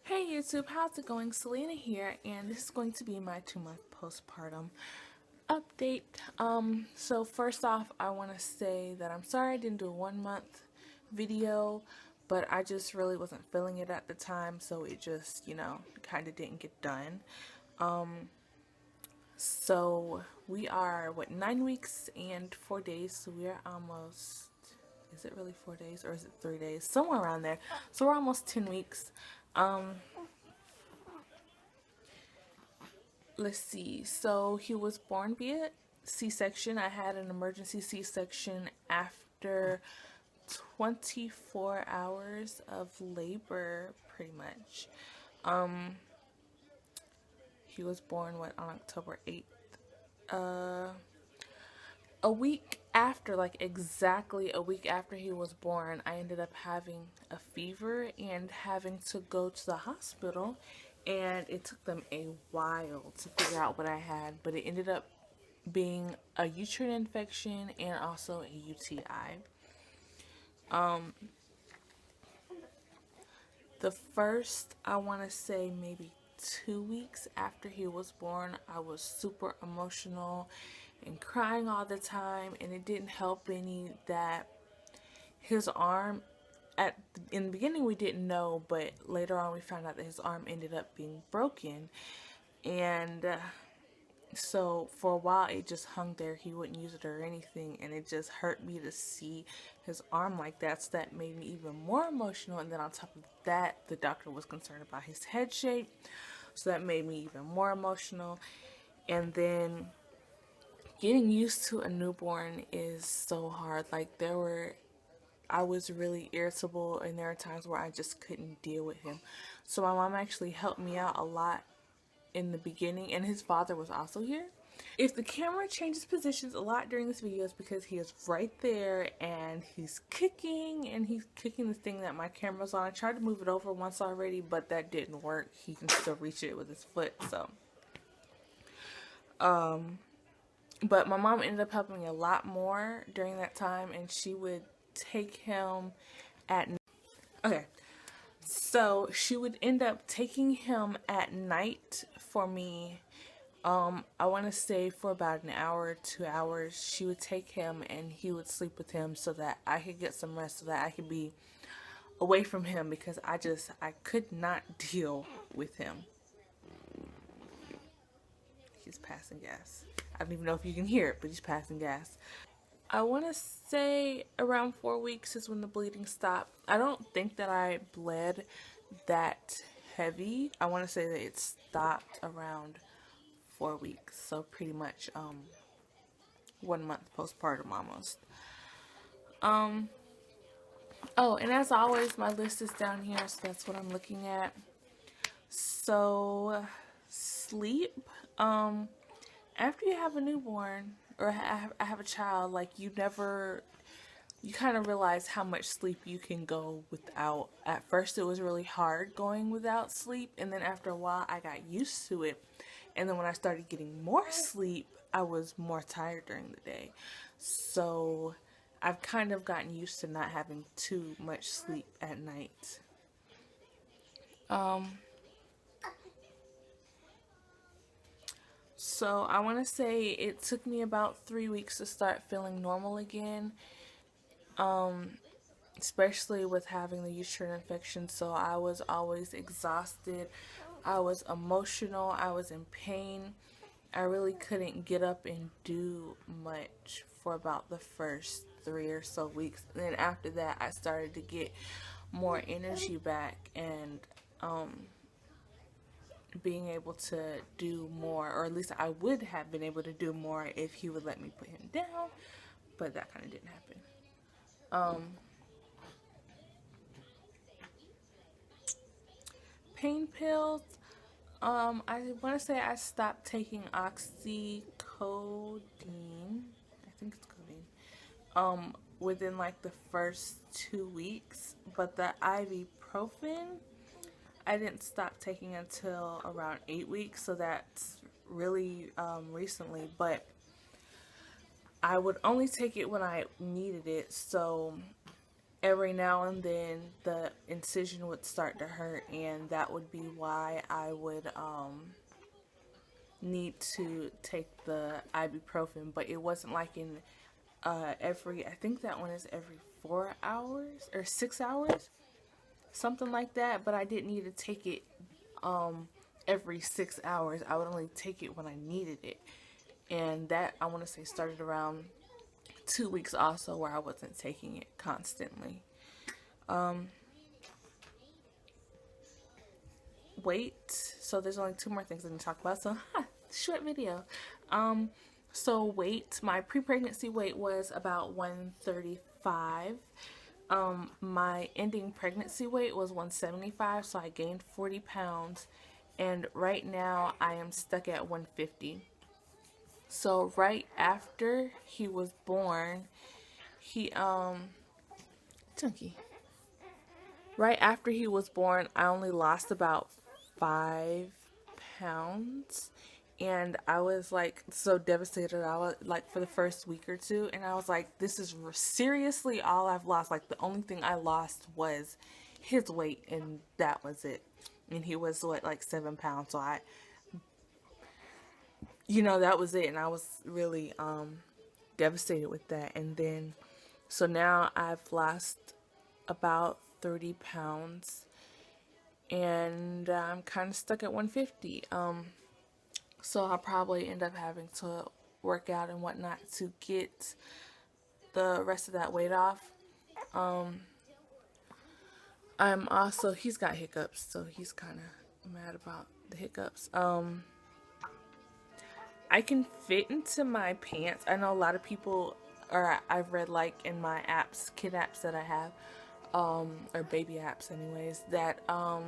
Hey YouTube, how's it going? Selena here, and this is going to be my 2-month postpartum update. So first off, I want to say that I'm sorry I didn't do a 1-month video, but I just really wasn't feeling it at the time, so it just, kind of didn't get done. So we are, 9 weeks and 4 days, so we're almost, is it really 4 days or is it 3 days? Somewhere around there. So we're almost 10 weeks. Let's see. So he was born via C-section. I had an emergency C-section after 24 hours of labor, pretty much. He was born on October 8th. A week after, like exactly a week after he was born, I ended up having a fever and having to go to the hospital, and it took them a while to figure out what I had, but it ended up being a uterine infection and also a UTI. The first, I want to say maybe 2 weeks after he was born, I was super emotional and crying all the time, and it didn't help any that his arm, in the beginning we didn't know, but later on we found out that his arm ended up being broken, and so for a while it just hung there. He wouldn't use it or anything, and it just hurt me to see his arm like that, so that made me even more emotional. And then on top of that, the doctor was concerned about his head shape, so that made me even more emotional. And then getting used to a newborn is so hard. Like, I was really irritable, and there are times where I just couldn't deal with him. So my mom actually helped me out a lot in the beginning, and his father was also here. If the camera changes positions a lot during this video, it's because he is right there and he's kicking the thing that my camera's on. I tried to move it over once already, but that didn't work. He can still reach it with his foot. So but my mom ended up helping me a lot more during that time, and she would take him at okay so she would end up taking him at night for me. I want to say for about an hour, 2 hours, she would take him and he would sleep with him so that I could get some rest, so that I could be away from him, because I could not deal with him. He's passing gas. I don't even know if you can hear it, but he's passing gas. I want to say around 4 weeks is when the bleeding stopped. I don't think that I bled that heavy. I want to say that it stopped around 4 weeks, so pretty much 1 month postpartum almost. Oh, and as always, my list is down here, so that's what I'm looking at. So sleep, after you have a newborn or have a child, like you kind of realize how much sleep you can go without. At first it was really hard going without sleep, and then after a while I got used to it. And then when I started getting more sleep, I was more tired during the day. So I've kind of gotten used to not having too much sleep at night. So I want to say it took me about 3 weeks to start feeling normal again. Especially with having the uterine infection. So I was always exhausted. I was emotional. I was in pain. I really couldn't get up and do much for about the first 3 or so weeks. And then after that, I started to get more energy back, and being able to do more, or at least I would have been able to do more if he would let me put him down, but that kind of didn't happen. Pain pills, I want to say I stopped taking oxycodone, I think it's codeine, within like the first 2 weeks, but the ibuprofen I didn't stop taking until around 8 weeks, so that's really recently, but I would only take it when I needed it. So every now and then the incision would start to hurt, and that would be why I would need to take the ibuprofen. But it wasn't like in every, I think that one is every 4 hours or 6 hours, something like that. But I didn't need to take it every 6 hours. I would only take it when I needed it, and that, I want to say, started around 2 weeks also, where I wasn't taking it constantly. Weight. So there's only 2 more things I need to talk about. So short video. So weight. My pre-pregnancy weight was about 135. My ending pregnancy weight was 175. So I gained 40 pounds, and right now I am stuck at 150. So right after he was born, Chunky. Right after he was born, I only lost about 5 pounds, and I was like so devastated. I was like, for the first week or two, and I was like, this is seriously all I've lost. Like, the only thing I lost was his weight, and that was it. And he was what, like 7 pounds. So that was it, and I was really devastated with that. And then so now I've lost about 30 pounds, and I'm kind of stuck at 150. So I'll probably end up having to work out and whatnot to get the rest of that weight off. I'm also, he's got hiccups, so he's kind of mad about the hiccups. I can fit into my pants. I know a lot of people, or I've read like in my apps, kid apps that I have, or baby apps anyways, that a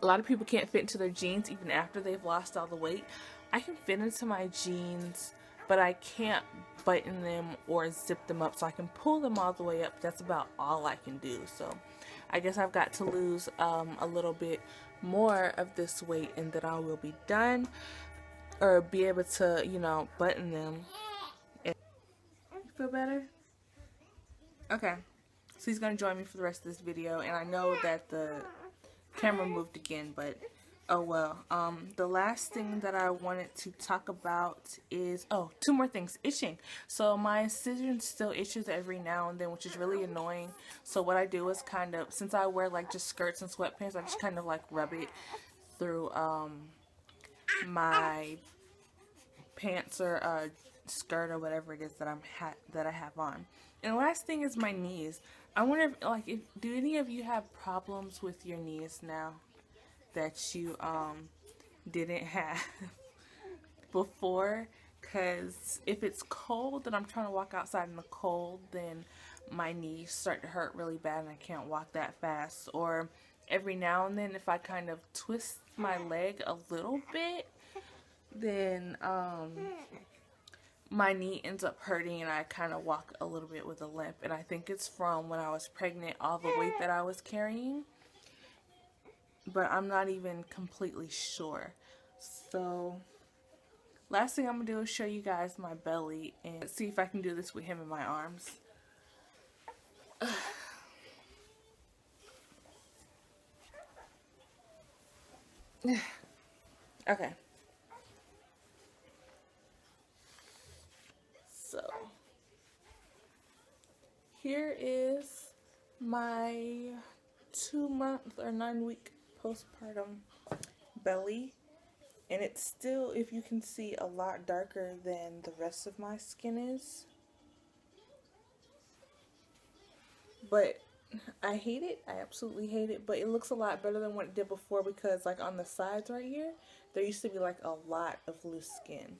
lot of people can't fit into their jeans even after they've lost all the weight. I can fit into my jeans, but I can't button them or zip them up, so I can pull them all the way up. That's about all I can do. So I guess I've got to lose a little bit more of this weight, and then I will be done, or be able to, button them. You feel better? Okay. So he's going to join me for the rest of this video, and I know that the camera moved again, but oh well. The last thing that I wanted to talk about is, 2 more things. Itching. So my incision still itches every now and then, which is really annoying. So what I do is kind of, since I wear like just skirts and sweatpants, I just kind of like rub it through my pants or skirt or whatever it is that I have on. And the last thing is my knees. I wonder if do any of you have problems with your knees now that you didn't have before? Because if it's cold and I'm trying to walk outside in the cold, then my knees start to hurt really bad and I can't walk that fast. Or every now and then, if I kind of twist my leg a little bit, then my knee ends up hurting and I kind of walk a little bit with a limp. And I think it's from when I was pregnant, all the weight that I was carrying. But I'm not even completely sure. So last thing I'm going to do is show you guys my belly and see if I can do this with him in my arms. Okay. So here is my 2-month or 9-week postpartum belly, and it's still, if you can see, a lot darker than the rest of my skin is. But I hate it. I absolutely hate it. But it looks a lot better than what it did before, because like on the sides right here, there used to be like a lot of loose skin.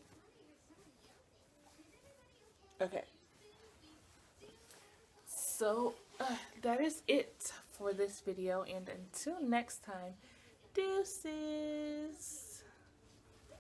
Okay. So that is it for this video, and until next time, deuces.